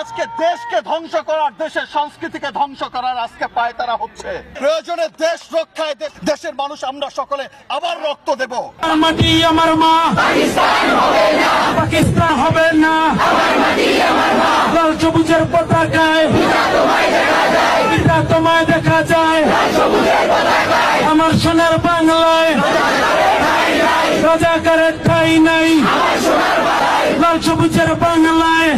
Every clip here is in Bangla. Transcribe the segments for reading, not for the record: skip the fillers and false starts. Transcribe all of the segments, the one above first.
আজকে দেশকে ধ্বংস করার, দেশের সংস্কৃতিকে ধ্বংস করার আজকে পায়তারা হচ্ছে। প্রয়োজনে দেশ রক্ষায় দেশের মানুষ আমরা সকলে আবার রক্ত দেব। মাটি আমার মা, পাকিস্তান হবে না। লাল সবুজের পতাকায় পিতা তোমায় দেখা যায়। আমার সোনার বাংলায় রাজাকারের ঠাই নাই। লাল সবুজের বাংলায়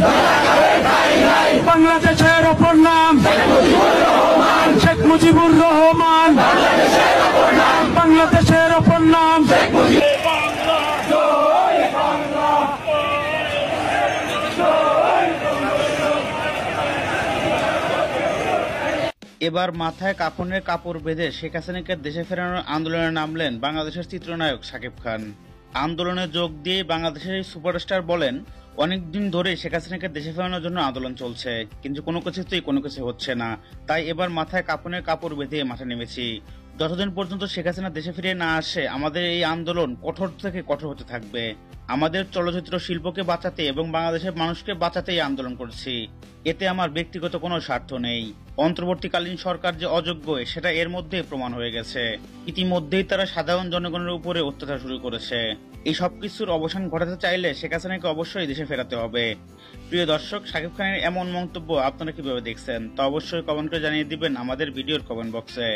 বাংলাদেশের অপর নাম শেখ মুজিবুর রহমান। বাংলাদেশের অপর নাম এবার মাথায় কাফনের কাপড় বেঁধে শেখ হাসিনাকে দেশে ফেরানোর আন্দোলনে নামলেন বাংলাদেশের চিত্রনায়ক শাকিব খান। আন্দোলনে যোগ দিয়ে বাংলাদেশের সুপারস্টার বলেন, অনেকদিন ধরে শেখ হাসিনাকে দেশে ফেরানোর জন্য আন্দোলন চলছে, কিন্তু কোনো কিছু হচ্ছে না। তাই এবার মাথায় কাফনের কাপড় বেঁধে মাঠে নেমেছি। যতদিন পর্যন্ত শেখ হাসিনা দেশে ফিরে না আসে, আমাদের এই আন্দোলন কঠোর থেকে কঠোর হতে থাকবে। আমাদের চলচ্চিত্র শিল্পকে বাঁচাতে এবং বাংলাদেশের মানুষকে বাঁচাতে এই আন্দোলন করছি। এতে আমার ব্যক্তিগত কোনো স্বার্থ নেই। অন্তর্বর্তীকালীন সরকার যে অযোগ্য সেটা এর মধ্যে প্রমাণ হয়ে গেছে। ইতিমধ্যেই তারা সাধারণ জনগণের উপরে অত্যাচার শুরু করেছে। এই সবকিছুর অবসান ঘটাতে চাইলে শেখ হাসিনাকে অবশ্যই দেশে ফেরাতে হবে। প্রিয় দর্শক, শাকিব খানের এমন মন্তব্য আপনারা কিভাবে দেখছেন তা অবশ্যই কমেন্ট করে জানিয়ে দিবেন আমাদের ভিডিওর কমেন্ট বক্সে।